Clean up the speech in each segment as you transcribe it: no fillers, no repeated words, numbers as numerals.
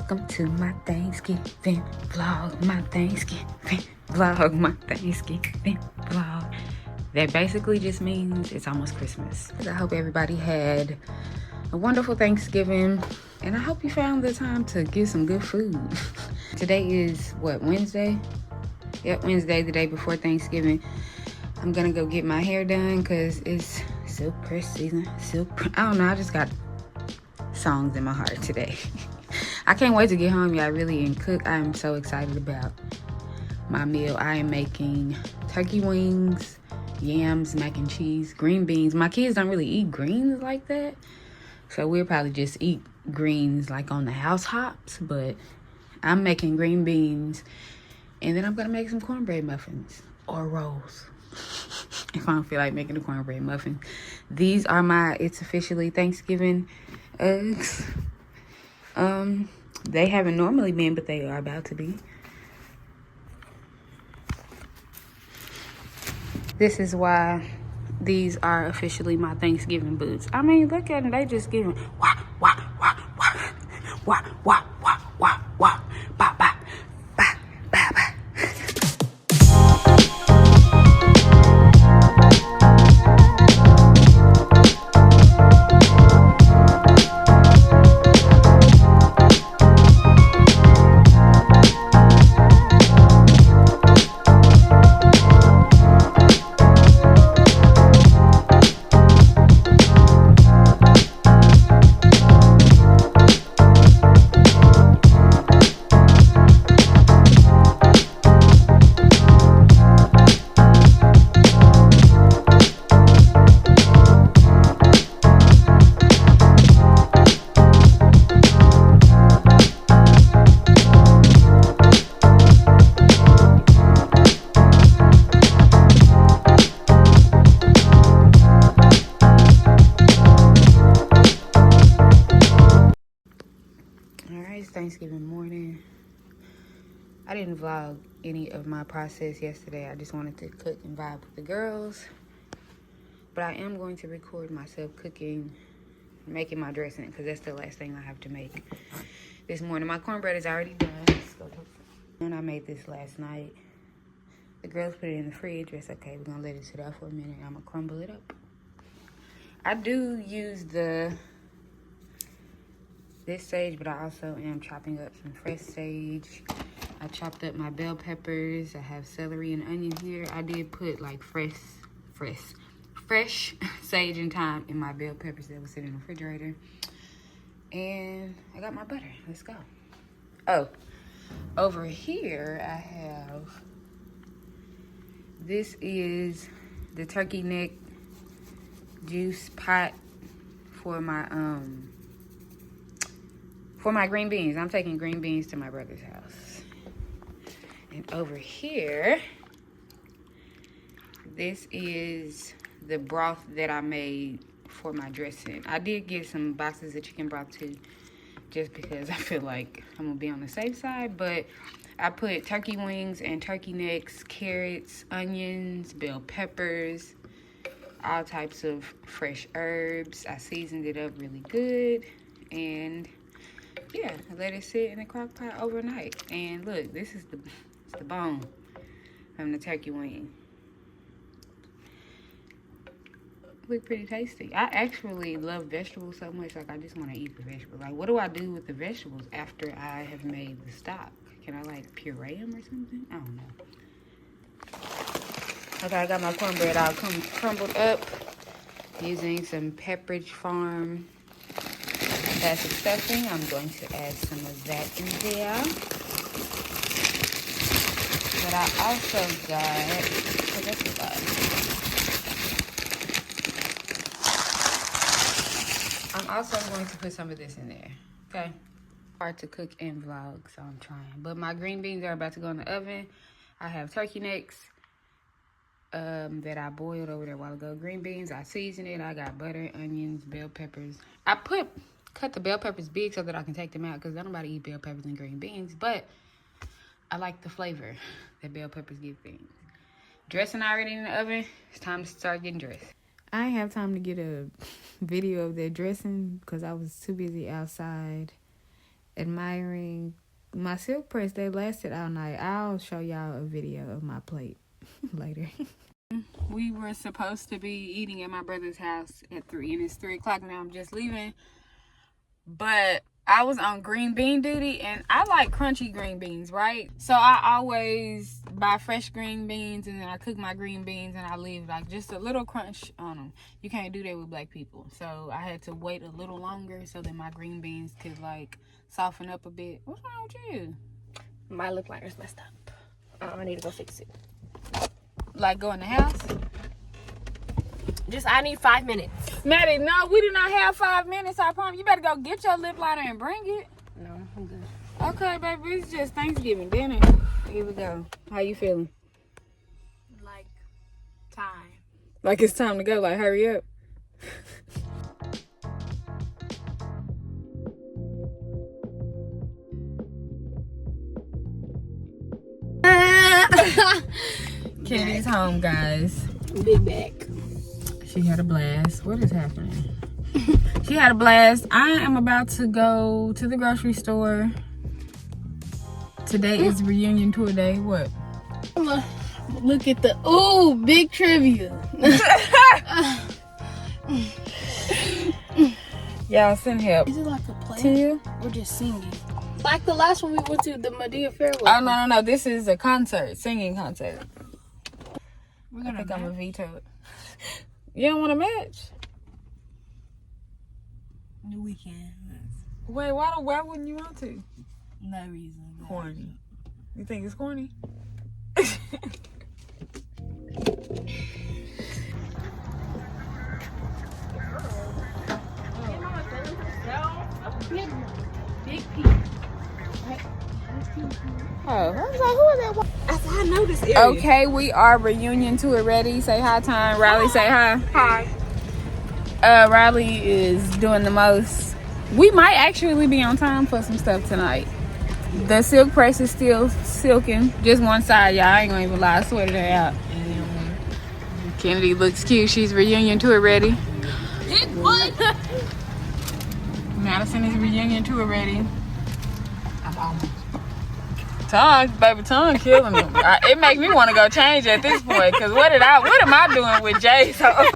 Welcome to my Thanksgiving vlog, my Thanksgiving vlog, my Thanksgiving vlog. That basically just means it's almost Christmas. I hope everybody had a wonderful Thanksgiving, and I hope you found the time to get some good food. Today is, what, Wednesday? Yep, Wednesday, the day before Thanksgiving. I'm gonna go get my hair done because it's silk press season. I don't know, I just got songs in my heart today. I can't wait to get home, y'all, really, and cook. I am so excited about my meal. I am making turkey wings, yams, mac and cheese, green beans. My kids don't really eat greens like that, so we'll probably just eat greens like on the house hops, but I'm making green beans, and then I'm gonna make some cornbread muffins or rolls if I don't feel like making a cornbread muffin. These are my It's Officially Thanksgiving eggs. They haven't normally been, but they are about to be. This is why these are officially my Thanksgiving boots. I mean, look at them. They just giving wah, wah, wah, wah, wah, wah, wah, wah, wah, ba, ba, ba, ba, ba. Thanksgiving morning. I didn't vlog any of my process yesterday. I just wanted to cook and vibe with the girls. But I am going to record myself cooking, making my dressing, because that's the last thing I have to make this morning. My cornbread is already done. And I made this last night. The girls put it in the fridge. It's okay. We're going to let it sit out for a minute. I'm going to crumble it up. I do use this sage, but I also am chopping up some fresh sage. I chopped up my bell peppers. I have celery and onion here. I did put like fresh sage and thyme in my bell peppers that was sitting in the refrigerator. And I got my butter. Let's go. Oh, over here I have, this is the turkey neck juice pot for my green beans. I'm taking green beans to my brother's house. And over here, this is the broth that I made for my dressing. I did get some boxes of chicken broth too, just because I feel like I'm gonna be on the safe side. But I put turkey wings and turkey necks, carrots, onions, bell peppers, all types of fresh herbs. I seasoned it up really good, and yeah, I let it sit in the crock pot overnight. And look, this is the bone from the turkey wing. Look pretty tasty. I actually love vegetables so much, like I just want to eat the vegetables. Like, what do I do with the vegetables after I have made the stock? Can I like puree them or something? I don't know. Okay, I got my cornbread all crumbled up using some Pepperidge Farm basic stuffing. I'm going to add some of that in there. But I also got, I'm also going to put some of this in there, okay? Hard to cook and vlog, so I'm trying. But my green beans are about to go in the oven. I have turkey necks that I boiled over there a while ago. Green beans, I seasoned it. I got butter, onions, bell peppers. I cut the bell peppers big so that I can take them out, because nobody eat bell peppers and green beans, but I like the flavor that bell peppers give things. Dressing already in the oven. It's time to start getting dressed. I didn't have time to get a video of their dressing because I was too busy outside admiring my silk press. They lasted all night. I'll show y'all a video of my plate later. We were supposed to be eating at my brother's house at 3, and it's 3 o'clock now. I'm just leaving. But I was on green bean duty, and I like crunchy green beans, right? So I always buy fresh green beans, and then I cook my green beans, and I leave like just a little crunch on them. You can't do that with black people. So I had to wait a little longer so that my green beans could like soften up a bit. What's wrong with you? My lip liner's messed up. I need to go fix it. Like go in the house? I need 5 minutes. Maddie, no, we do not have 5 minutes. I promise. You better go get your lip liner and bring it. No, I'm good. Okay, baby, it's just Thanksgiving dinner. Here we go. How you feeling? Like time. Like it's time to go. Like hurry up. Kennedy's home, guys. Big back. She had a blast. What is happening? She had a blast. I am about to go to the grocery store. Today is reunion tour day. What? Look at the big trivia. Y'all send help. Is it like a play? To you? Or just singing? Like the last one we went to, the Medea Farewell. Oh no. This is a concert, singing concert. We're gonna I think I'm gonna veto it. You don't want to match? We can. Wait, why wouldn't you want to? No reason. Corny. You think it's corny? Big piece. Oh, I was like, who is that? I said, I know this area. Okay, we are reunion tour ready. Say hi time. Riley, say hi. Hi. Riley is doing the most. We might actually be on time for some stuff tonight. The silk press is still silking. Just one side, y'all. I ain't gonna even lie. I sweated her out. Kennedy looks cute. She's reunion tour ready. What? Madison is reunion tour ready. I'm almost. Tongue killing me. It makes me want to go change at this point. Cause what am I doing with Jay? So.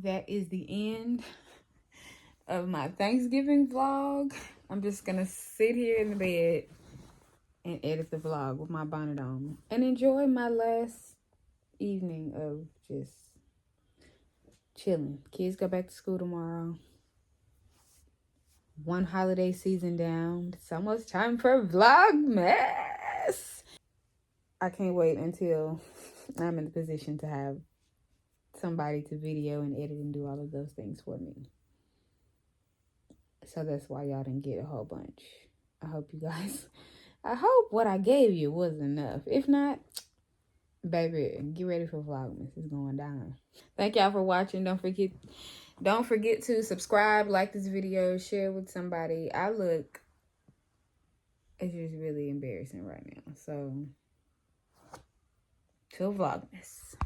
That is the end of my Thanksgiving vlog. I'm just gonna sit here in the bed and edit the vlog with my bonnet on and enjoy my last evening of just chilling. Kids go back to school tomorrow. One holiday season down. It's almost time for Vlogmas. I can't wait until I'm in the position to have somebody to video and edit and do all of those things for me. So that's why y'all didn't get a whole bunch. I hope what I gave you was enough. If not, baby, get ready for Vlogmas. It's going down. Thank y'all for watching. Don't forget to subscribe, like this video, share with somebody. It's just really embarrassing right now. So till Vlogmas.